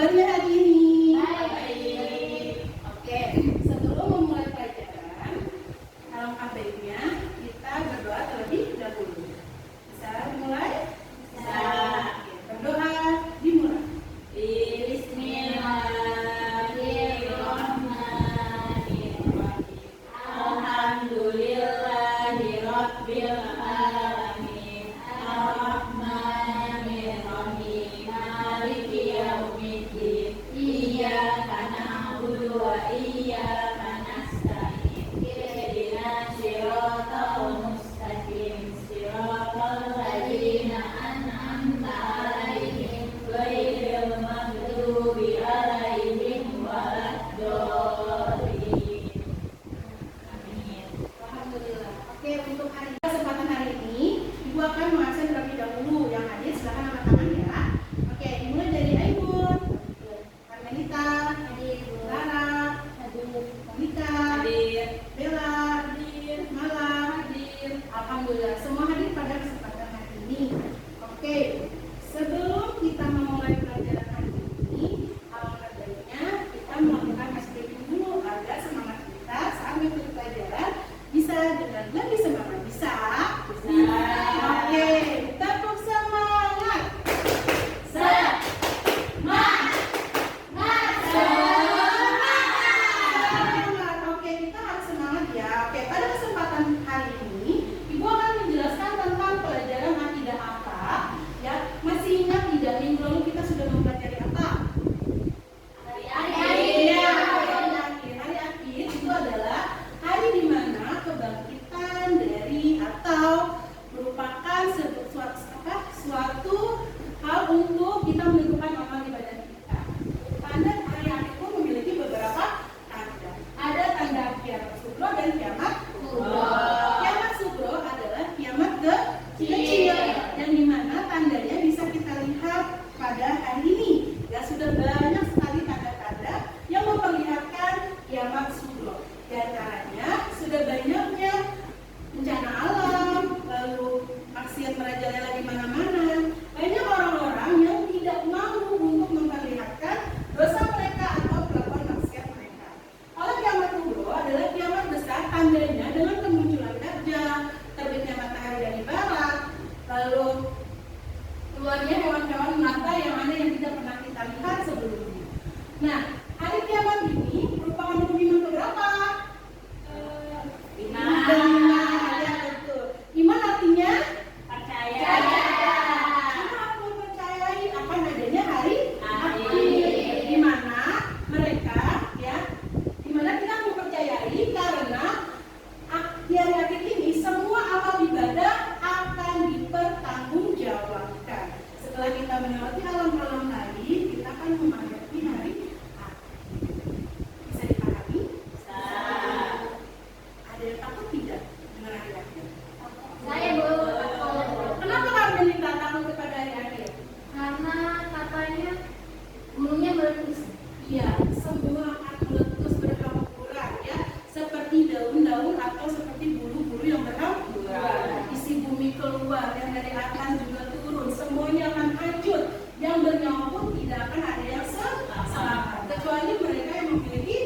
kabarnya hari ini? Baik. Oke, sebelum memulai pelajaran, alangkah baiknya kita berdoa terlebih dahulu. Bisa dimulai? Bisa. Oke, berdoa dimulai. Bismillahirrahmanirrahim. Alhamdulillahirabbil alamin. Arrahmanirrahim. Maliki yaumiddin. Iyyaka na'budu wa iyyaka nasta'in. Ihdinas siratal mustaqim. Siratal ladzina an'amta 'alaihim ghairil maghdubi 'alaihim waladdallin. Amin. Alhamdulillah. Oke, untuk kesempatan hari ini, Ibu akan mengabsen terlebih dahulu. Yang hadir silakan angkat tangan ya. Oke, dimulai dari Ainun, Karmelita, Lara, Monika, Bella, Mala, Alhamdulillah, semua hadir pada kesempatan hari ini. Oke, sebelum kita memulai pelajaran hari ini, alangkah baiknya kita melakukan SPP dulu agar semangat kita saat mengikuti pelajaran bisa dengan lebih semangat. Bisa? Bisa. Oke, tepuk semangat. Semangat. Oke, kita harus semangat ya. Oke, pada kesempatan hari ini, Ibu akan menjelaskan tentang pelajaran akidah akhlak. Ya, masih ingat tidak minggu lalu kita sudah mempelajari apa? Hari Iya, hari akhir. Hari akhir itu adalah hari di mana kebangkitan dari atau merupakan suatu hal untuk kita menentukan amal ibadah kita. Tanda hari akhir pun memiliki beberapa tanda. Ada tanda kiamat sugro dan kiamat kubro. Kiamat sugro adalah kiamat kecil yang dimana tandanya bisa kita lihat pada hari ini. Ya, sudah banyak sekali tanda-tanda yang memperlihatkan kiamat sugro. Di antaranya sudah banyaknya bencana alam, lalu maksiat merajalela di mana-mana. Banyak orang-orang yang tidak mau untuk memperlihatkan dosa mereka atau perlakuan maksiat mereka. Kalau kiamat kubro adalah kiamat besar, tandanya dengan kemunculan dajjal, terbitnya matahari dari barat, lalu keluarnya hewan-hewan melata yang mana yang tidak pernah kita lihat sebelumnya. Nah, hari kiamat ini merupakan pengumuman keberapa? Iman. Ya, betul. Iman artinya Percaya. kita harus mempercayai akan adanya hari akhir, di mana mereka ya, di mana kita mempercayai karena di hari akhir ini semua amal ibadah akan dipertanggungjawabkan. Setelah kita melewati alam-alam tadi, kita akan menghadapi hari akhir. Bisa dipahami? Ada yang takut tidak dengan hari akhir? Saya belum takut. Kenapa Karmelita takut kepada hari akhir? Karena katanya gunungnya meletus. Iya, semua akan meletus berhamburan ya, seperti daun-daun atau seperti bulu-bulu yang berhamburan. Isi bumi keluar, yang dari atas juga turun, semuanya akan hancur. Yang bernyawa pun tidak akan ada yang selamat, kecuali mereka yang memiliki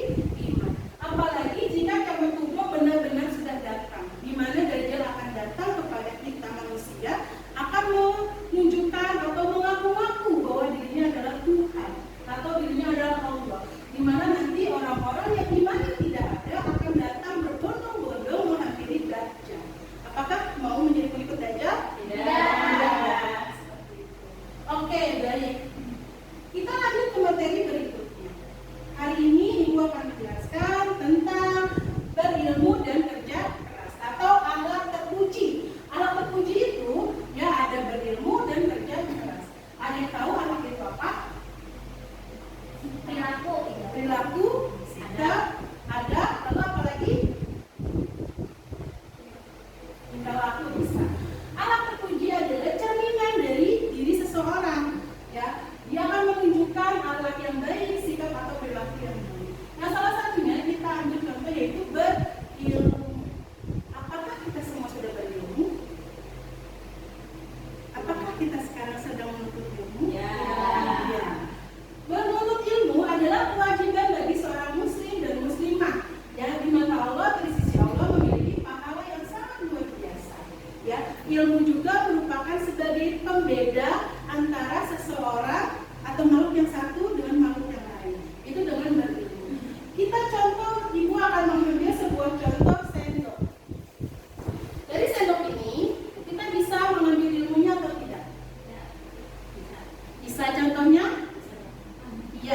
iman. Apalagi jika kiamat kubro benar-benar sudah datang, di mana Dajjal akan datang kepada kita manusia, akan menunjukkan atau mengaku-ngaku bahwa dirinya adalah Tuhan atau dirinya adalah Allah, di mana nanti orang-orang yang imannya tidak ada akan datang berbondong-bondong menghampiri Dajjal. Apakah mau menjadi pengikut Dajjal? Tidak. Oke, baik. Kita lanjut ke materi berikutnya. Hari ini Ibu akan menjelaskan tentang berilmu dan kerja keras atau akhlak terpuji. Akhlak terpuji itu ya ada berilmu dan kerja keras. Ada yang tahu akhlak itu apa? Perilaku, sikap, adab, lalu apa lagi? Kalau aku bisa. Akhlak terpuji adalah cerminan dari diri seseorang. Ya, dia akan menunjukkan akhlak yang baik, sikap atau perilaku yang baik. Nah, salah satunya kita ambil contoh yaitu berilmu. Apakah kita semua sudah berilmu? Apakah kita sekarang sedang menuntut ilmu? Ya. Ya. Menuntut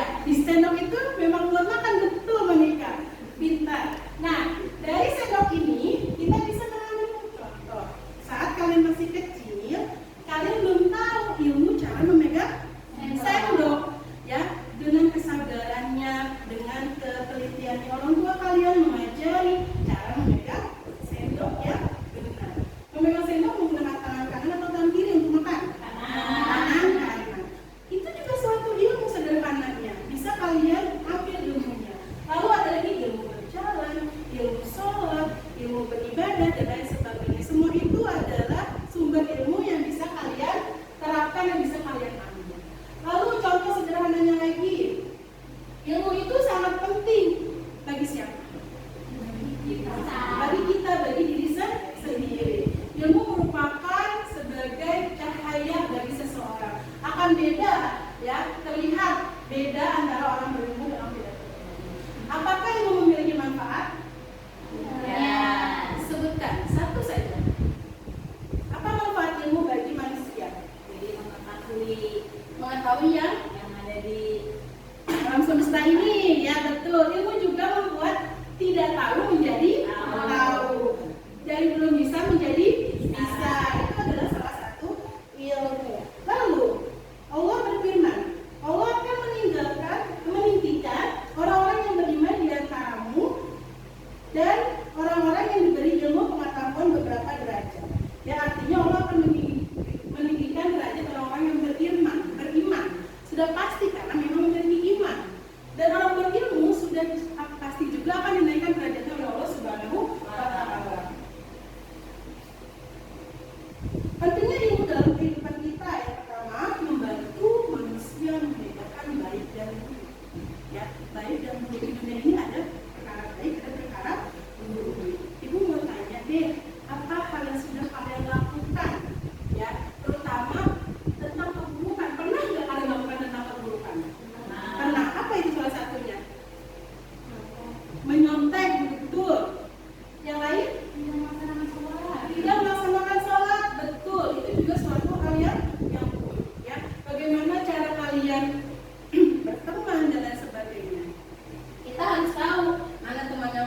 Ya, di sendok itu memang buat makan, betul Monica. Pintar. Nah, dari sendok ini kita bisa mengambil contoh. Saat kalian masih kecil, kalian belum tahu ilmu cara memegang sendok. Ya, dengan kesadarannya, dengan ketelitiannya orang tua kalian mengajari cara memegang sendok yang benar. Memegang sendok menggunakan tangan kanan atau tangan kiri untuk makan? Tangan kanan. Itu juga suatu ilmu sederhananya. Bisa kalian ambil ilmunya. Lalu ada lagi ilmu berjalan, ilmu sholat, ilmu beribadah, dan lain sebagainya. Semua itu adalah sumber ilmu yang bisa kalian terapkan, yang bisa kalian ambil. Lalu contoh sederhananya lagi, ilmu itu sangat penting bagi siapa? Bagi kita, bagi diri sendiri. Ilmu merupakan sebagai cahaya bagi seseorang. Akan beda, ya, terlihat beda antara orang berilmu dan orang tidak berilmu. Apakah ilmu memiliki manfaat? Ya. Sebutkan satu saja. Apa manfaat ilmu bagi manusia? Jadi Mengetahui yang ada di alam semesta ini, ya betul. Ilmu juga membuat tidak tahu menjadi tahu. Dari belum bisa menjadi bisa. Itu adalah salah satu ilmu. Lalu Allah berfirman, Allah akan meninggikan orang-orang yang beriman di antaramu dan orang-orang yang diberi ilmu pengetahuan beberapa derajat. Ya, artinya Allah akan meninggikan derajat orang-orang yang beriman. Sudah pasti karena memang memiliki iman. Dan orang berilmu sudah pasti juga akan dinaikkan derajatnya oleh Allah Subhanahu wa Ta'ala. Pentingnya ilmu dalam kehidupan kita, yang pertama membantu manusia membedakan baik dan buruk. Ya, baik dan buruk di dunia ini ada perkara baik, ada perkara buruk. Ibu mau tanya deh, apa hal yang sudah kalian lakukan? Ya, terutama tentang keburukan. Pernah nggak kalian lakukan tentang keburukan? Pernah. Apa itu salah satunya? Menyontek, betul. Yang lain? Tidak melaksanakan sholat, betul. Itu juga suatu hal yang buruk. Ya, bagaimana cara kalian berteman dan lain sebagainya? Kita harus tahu mana teman yang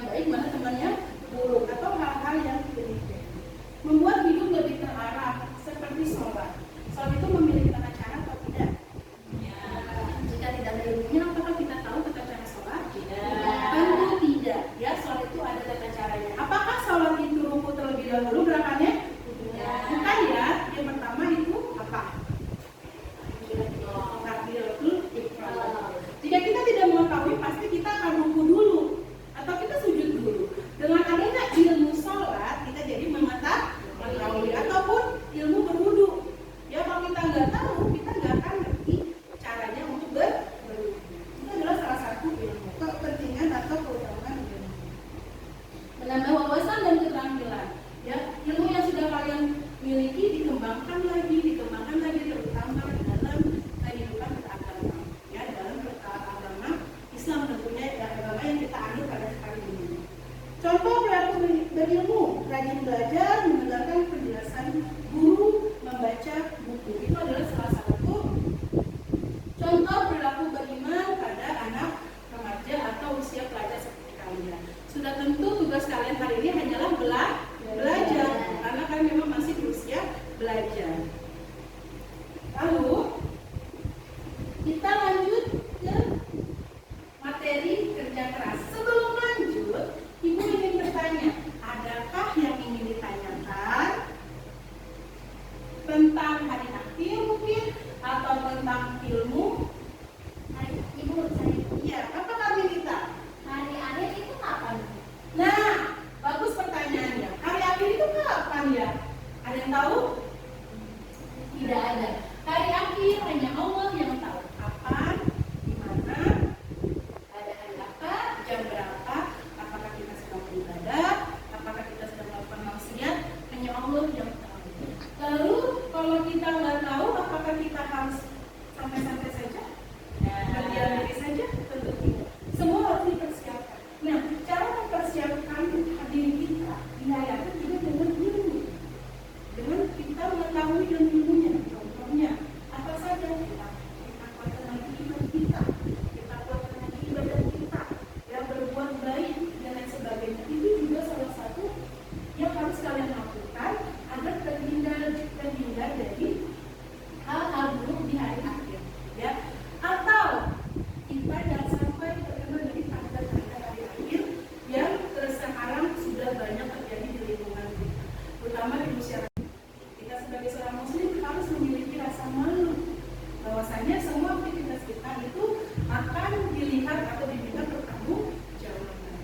akan dilihat atau diminta bertanggung jawaban.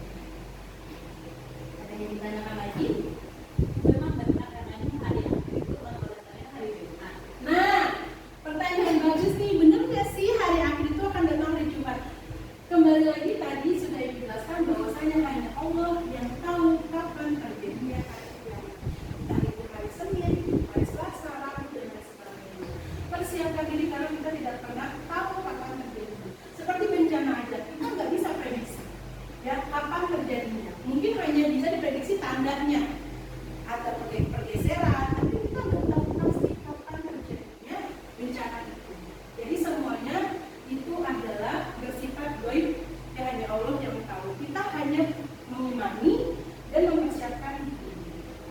Ada yang ditanyakan lagi? Memang benar namanya hari akhir itu datangnya hari Jumat. Nah, pertanyaan bagus nih, benar nggak sih hari akhir itu akan datang hari Jumat? Kembali lagi tadi sudah dijelaskan bahwasanya hanya Allah yang tahu kapan terjadinya hari kiamat. Entah itu hari Senin, hari Selasa, Rabu, dan lain sebagainya. Persiapkan diri karena kita tidak pernah tahu kapan terjadinya. Seperti bencana aja, kita nggak bisa prediksi ya kapan terjadinya. Mungkin hanya bisa diprediksi tandanya atau pergeseran, tapi kita nggak tahu pasti kapan terjadinya bencana itu. Jadi semuanya itu adalah bersifat gaib yang hanya Allah yang tahu. Kita hanya mengimani dan mempersiapkan itu.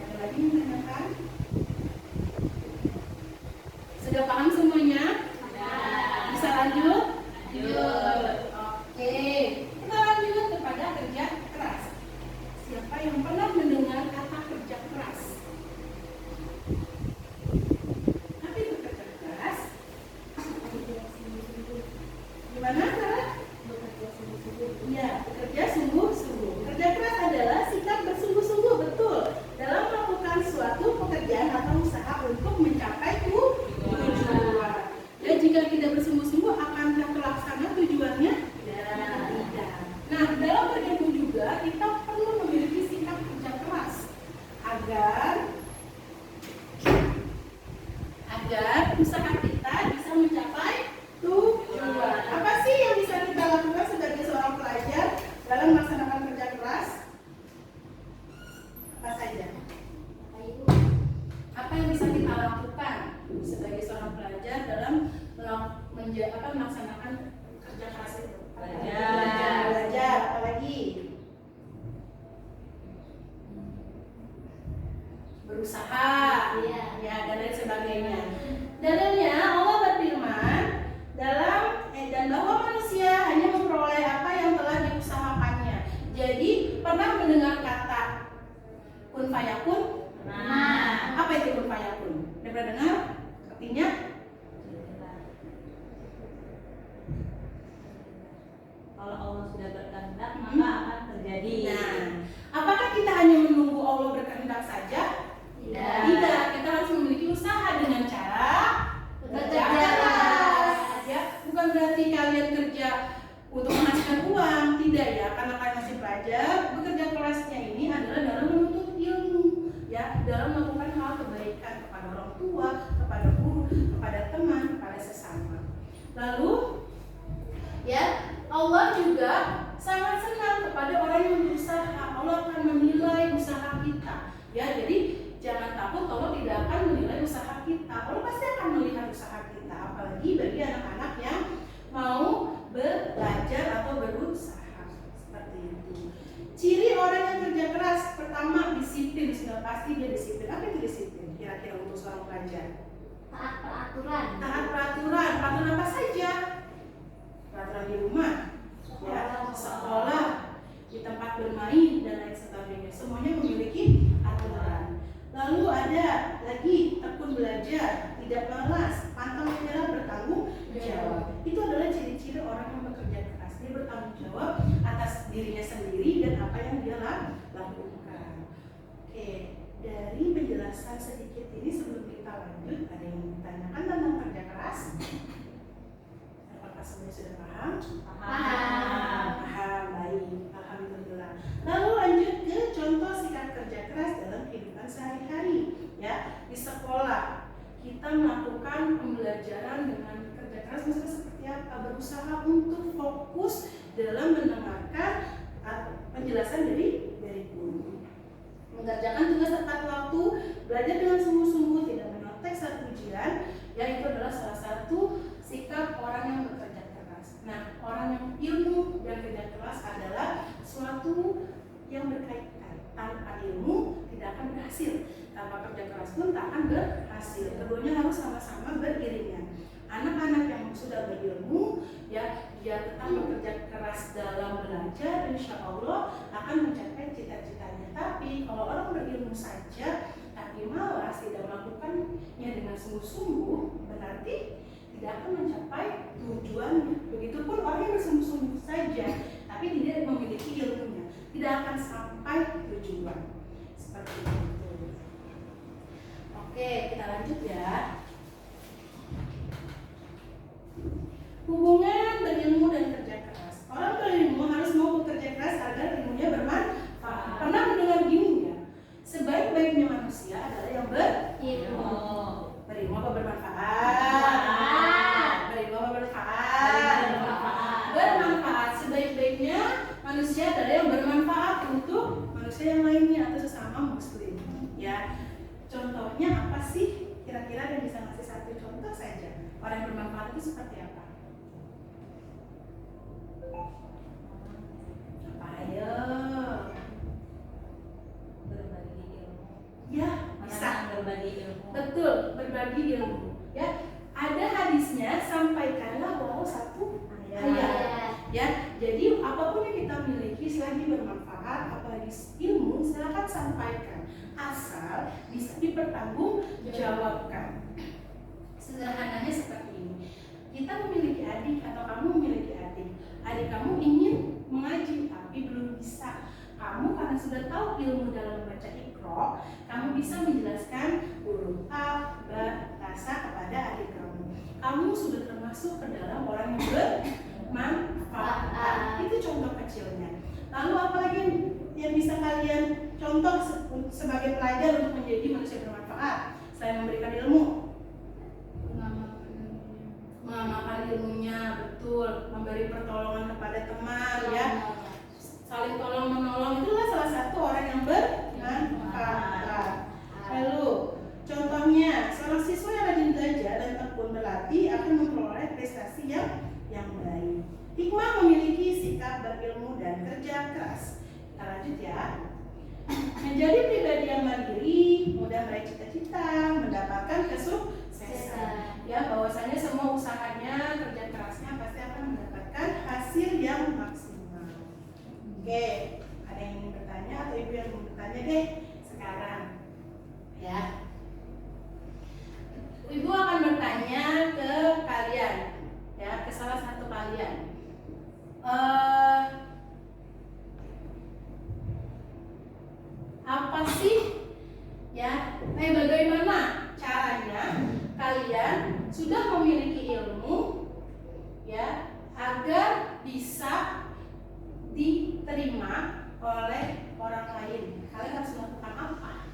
Ada lagi yang menanyakan? Sudah paham semuanya? Bisa lanjut? Lanjut. Oke, kita lanjut kepada kerja keras. Siapa yang pernah mendengar kata kerja keras? Apa itu kerja keras? Gimana, Sarah? Ya, bekerja sungguh-sungguh. Kerja keras adalah sikap bersungguh-sungguh, betul, dalam melakukan suatu pekerjaan atau usaha untuk mencapai tujuan. Dan jika tidak bersungguh-sungguh, akankah terlaksana tujuannya? Tidak. Nah, dalam bergabung juga kita perlu memiliki sikap kerja keras agar usaha kita bisa mencapai tujuan. Apa sih yang bisa kita lakukan sebagai seorang pelajar dalam melaksanakan kerja keras? Apa saja? Apa yang bisa kita lakukan sebagai seorang pelajar dalam melaksanakan kerja keras itu? Belajar, apalagi? Berusaha, ya, dan lain sebagainya. Dalilnya Allah berfirman dan bahwa manusia hanya memperoleh apa yang telah diusahakannya. Jadi pernah mendengar kata kun fayakun? Nah, Apa itu kun fayakun? Udah pernah dengar? Artinya? kalau Allah sudah berkehendak maka akan terjadi. Nah, apakah kita hanya menunggu Allah berkehendak saja? Tidak, kita harus memiliki usaha dengan cara bekerja keras. Ya, bukan berarti kalian kerja untuk menghasilkan uang, tidak ya, karena kalian masih pelajar. Bekerja kerasnya ini adalah dalam menuntut ilmu, ya, dalam melakukan hal kebaikan kepada orang tua, kepada guru, kepada teman, kepada sesama. Lalu, ya, Allah juga sangat senang kepada orang yang berusaha. Allah akan menilai usaha kita. Ya, jadi jangan takut Allah tidak akan menilai usaha kita. Allah pasti akan melihat usaha kita. Apalagi bagi anak-anak yang mau belajar atau berusaha. Seperti itu. Ciri orang yang kerja keras, pertama disiplin. Sudah pasti dia disiplin. Apa itu disiplin? Kira-kira untuk seorang pelajar? Taat peraturan. Taat peraturan. Peraturan apa saja? Peraturan di rumah, ya, sekolah, di tempat bermain dan lain sebagainya. Semuanya memiliki aturan. Lalu ada lagi tekun belajar, tidak malas, pantang menyerah, bertanggung jawab. Itu adalah ciri-ciri orang yang bekerja keras. Dia bertanggung jawab atas dirinya sendiri dan apa yang dia lakukan. Oke, dari penjelasan sedikit ini sebelum kita lanjut, ada yang ditanyakan tentang kerja keras? Apakah semuanya sudah paham? Paham, baik, alhamdulillah. Lalu lanjut ke contoh sikap kerja keras dalam kehidupan sehari-hari. Ya, di sekolah kita melakukan pembelajaran dengan kerja keras, maksudnya seperti apa? Berusaha untuk fokus dalam mendengarkan penjelasan dari guru. Mengerjakan tugas tepat waktu, belajar dengan sungguh-sungguh, tidak menontek saat ujian. Ya, itu adalah salah satu sikap orang yang bekerja keras. Nah, orang yang ilmu dan kerja keras adalah suatu yang berkaitan. Tanpa ilmu tidak akan berhasil. Tanpa kerja keras pun tak akan berhasil. Keduanya harus sama-sama beriringan. Anak-anak yang sudah berilmu, ya, dia tetap bekerja keras dalam belajar, insya Allah akan mencapai cita-citanya. Tapi kalau orang berilmu saja tapi malas, tidak melakukannya dengan sungguh-sungguh, berarti tidak akan mencapai tujuannya. Begitupun orang yang bersungguh-sungguh saja, tapi tidak memiliki ilmunya, tidak akan sampai tujuan. Seperti itu. Oke, kita lanjut ya. Hubungan berilmu dan kerja keras. Orang berilmu harus mau bekerja keras agar ilmunya bermanfaat. Pernah mendengar gini ya? Sebaik-baiknya manusia adalah yang berilmu. Berilmu apa bermanfaat? Berilmu apa bermanfaat? Bermanfaat. Sebaik-baiknya manusia adalah yang bermanfaat untuk manusia yang lainnya atau sesama muslim. Ya, contohnya apa sih? Kira-kira yang bisa ngasih satu contoh saja. Orang yang bermanfaat itu seperti apa? Apa ayo? Berbagi ilmu. Ya, bisa. Berbagi ilmu. Betul, berbagi ilmu. Ya, ada hadisnya, sampaikanlah walau satu ayat. Ya, jadi apapun yang kita miliki selagi bermanfaat, apalagi ilmu, silakan sampaikan, asal bisa dipertanggungjawabkan. Sederhananya seperti ini. Kita memiliki adik atau kamu memiliki adik. Adik kamu ingin mengaji tapi belum bisa. Kamu karena sudah tahu ilmu dalam membaca Iqra, kamu bisa menjelaskan huruf A, Ba, Tasa kepada adik kamu. Kamu sudah termasuk ke dalam orang yang bermanfaat. Itu contoh kecilnya. Lalu apalagi yang bisa kalian contoh sebagai pelajar untuk menjadi manusia bermanfaat selain memberikan ilmu? Mengamalkan ilmunya, betul, memberi pertolongan kepada teman, ya, saling tolong menolong, itulah salah satu orang yang bermanfaat. Lalu contohnya, seorang siswa yang rajin belajar dan tekun berlatih akan memperoleh prestasi yang baik. Hikmah memiliki sikap berilmu dan kerja keras. Kita lanjut ya. Menjadi pribadi yang mandiri, mudah meraih cita-cita, mendapatkan kesuksesan. Ya, bahwasanya semua usahanya, kerja kerasnya pasti akan mendapatkan hasil yang maksimal. Oke, ada yang ingin bertanya atau ibu yang ingin bertanya deh sekarang? Ya, ibu akan bertanya ke kalian, ya, ke salah satu kalian. Apa sih, ya, bagaimana caranya kalian sudah memiliki ilmu, ya, agar bisa diterima oleh orang lain? Kalian harus melakukan apa?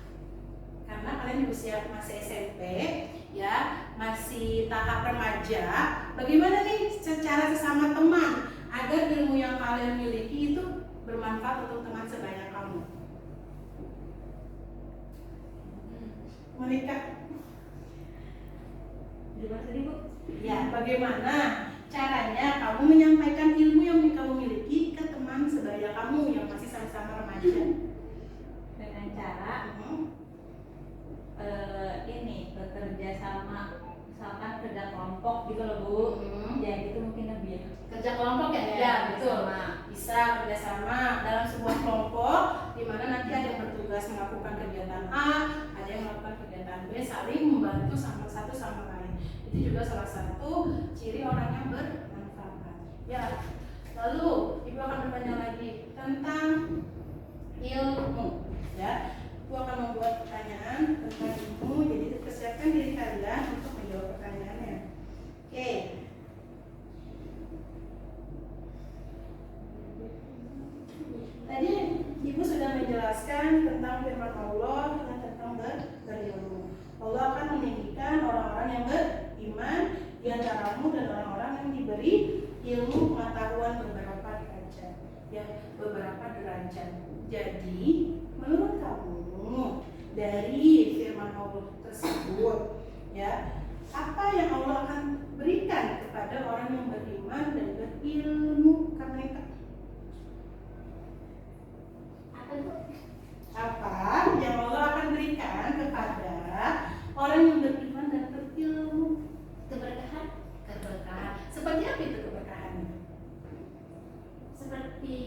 Karena kalian di usia masih SMP, ya, masih tahap remaja. Bagaimana nih secara sesama teman agar ilmu yang kalian miliki itu bermanfaat untuk teman sebaya kamu? Mereka Gimana tadi, Bu? Ya, bagaimana caranya kamu menyampaikan ilmu yang kamu miliki ke teman sebaya kamu yang masih sama-sama remaja? Dengan cara ini bekerja sama, misalkan kerja kelompok gitu loh, Bu. Ya gitu mungkin lebih ya. Kerja kelompok ya? Ya, betul. Bisa kerjasama dalam sebuah kelompok di mana nanti ada yang bertugas melakukan kegiatan A, ada yang melakukan kegiatan B, saling membantu satu sama lain. Itu juga salah satu ciri orang yang bermanfaat. Ya, lalu ibu akan bertanya lagi tentang ilmu. Ya, ibu akan membuat pertanyaan tentang ilmu. Jadi persiapkan diri kalian untuk menjawab pertanyaannya. Oke. Tadi ibu sudah menjelaskan tentang firman Allah dan tentang berilmu. Allah akan meninggikan orang-orang yang beriman di antaramu dan orang-orang yang diberi ilmu pengetahuan beberapa derajat. Ya, beberapa derajat. Jadi, menurut kamu dari firman Allah tersebut, ya, apa yang Allah akan berikan kepada orang yang beriman dan berilmu ke mereka? Apa yang Allah akan berikan kepada orang yang beriman dan berilmu? Keberkahan. Seperti apa itu keberkahan? Seperti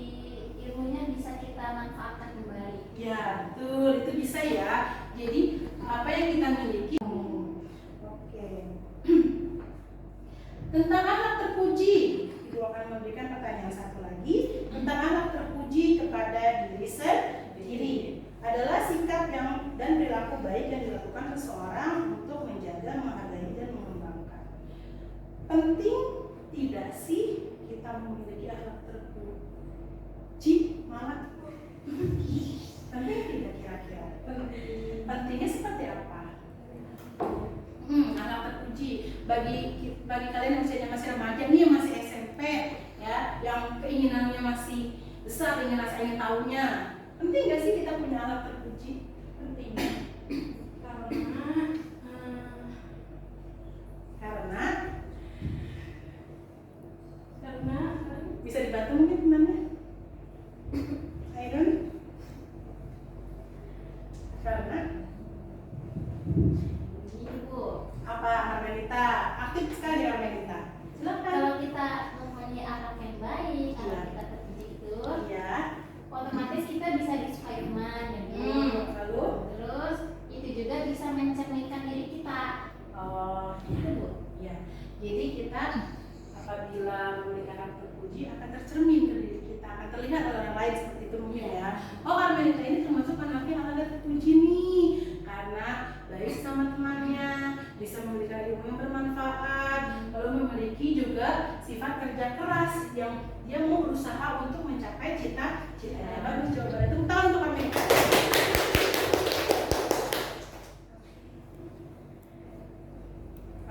ilmunya bisa kita manfaatkan kembali. Ya, betul, itu bisa ya. Jadi apa yang kita miliki. Oke. Tentang anak terpuji, Ibu akan memberikan pertanyaan satu lagi. Tentang anak terpuji kepada diri sendiri adalah sikap yang dan perilaku baik yang dilakukan seseorang untuk menjaga, menghargai, dan mengembangkan. Penting tidak sih kita memiliki anak terpuji? Malah penting tidak kira-kira? Pentingnya seperti apa? Anak terpuji bagi kalian yang usianya masih remaja nih, yang masih SMP ya, yang keinginannya masih besar, ingin tahunya. Penting gak sih kita punya anak terpuji? Penting. Karena bisa dibantu mungkin temannya. Aidon? Karena Ibu, apa Armelita? Aktif sekali Armelita. Silakan. kalau kita mempunyai anak yang baik, anak kita terpuji itu, Iya. otomatis kita bisa di Spiderman ya Bu. Lalu? Terus itu juga bisa mencerminkan diri kita. Oh, Gitu Bu. iya. Jadi kita apabila memiliki anak terpuji akan tercermin ke diri kita, akan terlihat oleh orang lain seperti itu mungkin ya. Oh, Armelita ini termasuk anaknya anak terpuji nih, karena baik sama temannya, bisa memberikan ilmu yang bermanfaat, lalu memiliki juga sifat kerja keras yang dia mau berusaha untuk mencapai cita-citanya. Bagus jawabannya. Tepuk tangan untuk Armelita.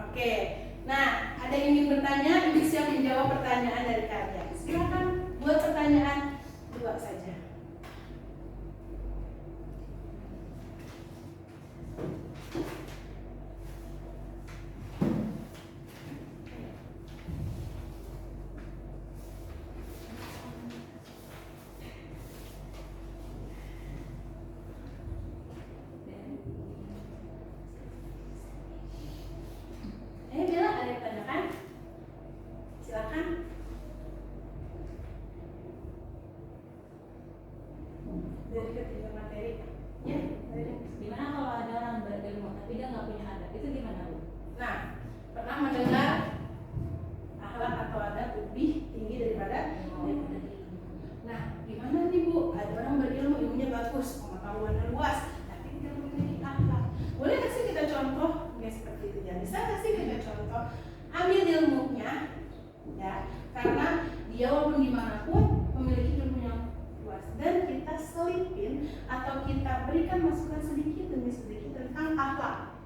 Oke, nah ada yang ingin bertanya, Ibu siap menjawab pertanyaan dari kalian. Silakan buat pertanyaan 2 saja. Bella, ada yang tanyakan? Silakan. Dari ketiga materi. Ya, dari. Gimana kalau ada orang berilmu tapi dia nggak punya adab, itu gimana Bu? Nah, pernah mendengar akhlak atau adab lebih tinggi daripada ilmu? Nah, gimana nih Bu? Ada orang berilmu, ilmunya bagus, pengetahuannya luas, tapi tidak memiliki akhlak. Boleh nggak sih kita contoh? Ya seperti itu ya. Bisa nggak sih kita contoh? Ambil ilmunya, ya, karena dia walaupun dimanapun memiliki ilmu yang luas, dan kita selipin atau kita berikan masukan sedikit demi sedikit tentang akhlak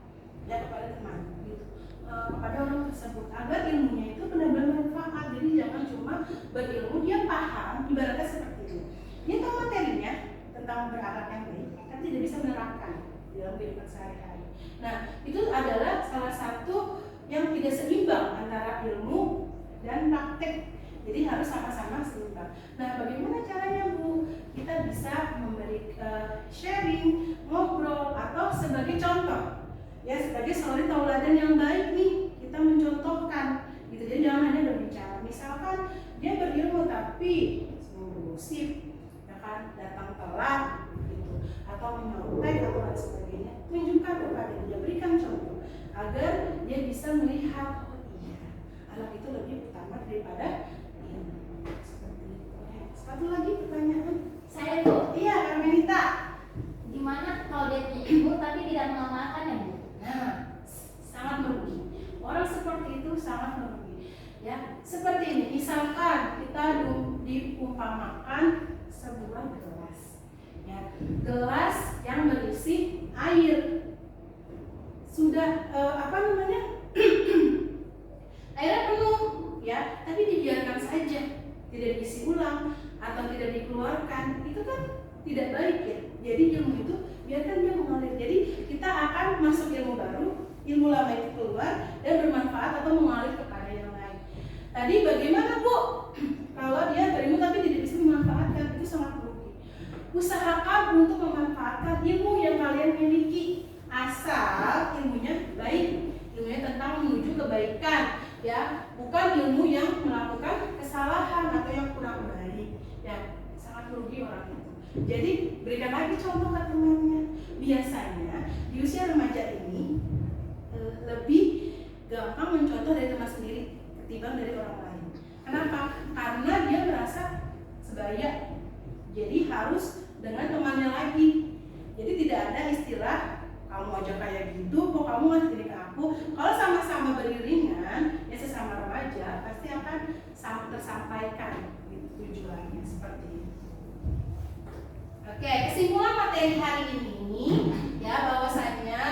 ya kepada teman, gitu, kepada orang tersebut agar ilmunya itu benar-benar bermanfaat. Jadi jangan cuma berilmu, dia paham, ibaratnya seperti itu. Dia tahu materinya tentang berakhlak yang baik, tapi tidak bisa menerapkan dalam kehidupan sehari-hari. Nah, itu adalah salah satu yang tidak seimbang antara ilmu dan praktek. Jadi harus sama-sama seimbang. Nah, bagaimana caranya Bu? Kita bisa memberi sharing, ngobrol, atau sebagai contoh, ya sebagai suri tauladan yang baik nih. Kita mencontohkan, gitu. Jadi jangan hanya berbicara. Misalkan dia berilmu tapi sering bergosip, ya kan, datang telat, gitu, atau menyontek atau lain sebagainya. Tunjukkan kepada dia, berikan contoh agar dia bisa melihat, oh iya, anak itu lebih utama daripada ilmu. Seperti itu. Satu lagi pertanyaan. Saya Bu, Iya, Armelita. gimana kalau dia punya ilmu tapi tidak mengamalkan ya Bu? Nah, sangat merugi. Orang seperti itu sangat merugi. Ya, seperti ini. Misalkan kita diumpamakan sebuah gelas, ya, gelas yang berisi air. Sudah airnya penuh, ya, tapi dibiarkan saja, tidak diisi ulang atau tidak dikeluarkan, itu kan tidak baik ya. Jadi ilmu itu biarkan dia mengalir. Jadi kita akan masuk ilmu baru, ilmu lama itu keluar dan bermanfaat atau mengalir kepada yang lain. Tadi bagaimana Bu? Kalau dia berilmu tapi tidak bisa memanfaatkan, itu sangat merugi. Usahakan untuk memanfaatkan ilmu yang kalian miliki, asal ilmunya baik, ilmunya tentang menuju kebaikan, ya, bukan ilmu yang melakukan kesalahan atau yang kurang baik, ya, sangat merugi orang itu. Jadi berikan lagi contoh ke temannya. Biasanya di usia remaja ini lebih gampang mencontoh dari teman sendiri ketimbang dari orang lain. Kenapa? Karena dia merasa sebaya, jadi harus dengan temannya lagi. Jadi tidak ada istilah kamu aja kayak gitu, kok kamu ngasih ini ke aku. Kalau sama-sama beriringan, ya sesama remaja pasti akan tersampaikan gitu, tujuannya seperti itu. Oke, kesimpulan materi hari ini ya bahwasanya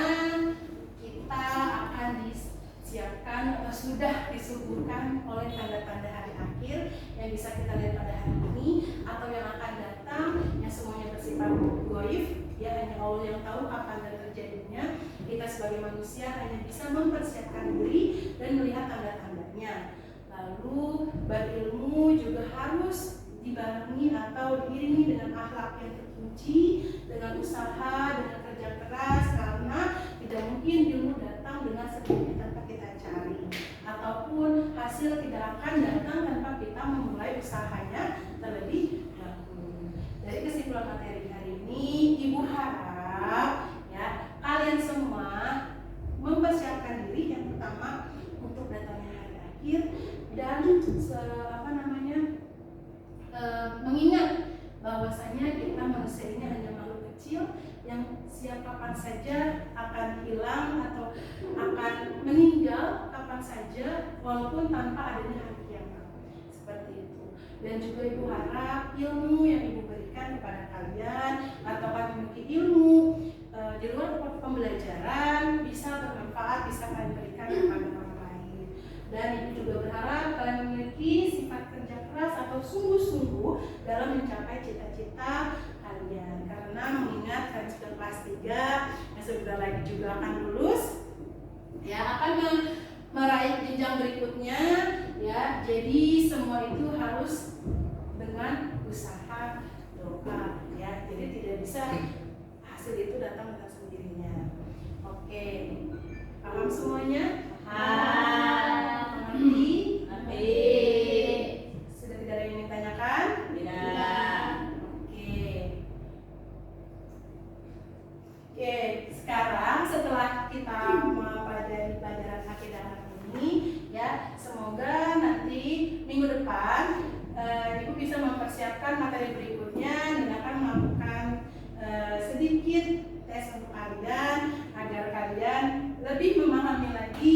kita akan disiapkan atau sudah disuguhkan oleh tanda-tanda hari akhir yang bisa kita lihat pada hari ini atau yang akan datang, yang semuanya bersifat goib, ya hanya Allah yang tahu kapan dan terjadinya. Kita sebagai manusia hanya bisa mempersiapkan diri dan melihat tanda-tandanya. Lalu berilmu juga harus dibarengi atau diiringi dengan akhlak yang terpuji, dengan usaha, dengan kerja keras, karena tidak mungkin ilmu datang dengan sendirinya tanpa kita cari, ataupun hasil tidak akan datang tanpa kita memulai usahanya terlebih dahulu. Dari kesimpulan materi hari ini, Ibu harap ya kalian semua mempersiapkan diri yang pertama untuk datangnya hari akhir dan mengingat bahwasanya kita manusia ini hanya makhluk kecil yang siap kapan saja akan hilang atau akan meninggal kapan saja walaupun tanpa adanya hari kiamat. Seperti itu. Dan juga Ibu harap ilmu yang Ibu berikan kepada kalian atau kalian memiliki ilmu di luar pembelajaran bisa bermanfaat, bisa kalian berikan kepada orang lain. Dan Ibu juga berharap kalian memiliki sifat kerja keras atau sungguh-sungguh dalam mencapai cita-cita kalian. Karena mengingat kalian sudah kelas 3 yang sebentar lagi juga akan lulus, ya akan meraih jenjang berikutnya, ya. Jadi semua itu harus dengan usaha, doa, ya. Jadi tidak bisa hasil itu datang dengan sendirinya. Oke, paham semuanya? Mengerti? Sudah tidak ada yang ingin tanyakan? Tidak. Oke, sekarang setelah kita mempelajari pelajaran akidah hari ini, ya semoga nanti minggu depan Ibu bisa mempersiapkan materi berikutnya dan akan melakukan sedikit tes untuk kalian agar kalian lebih memahami lagi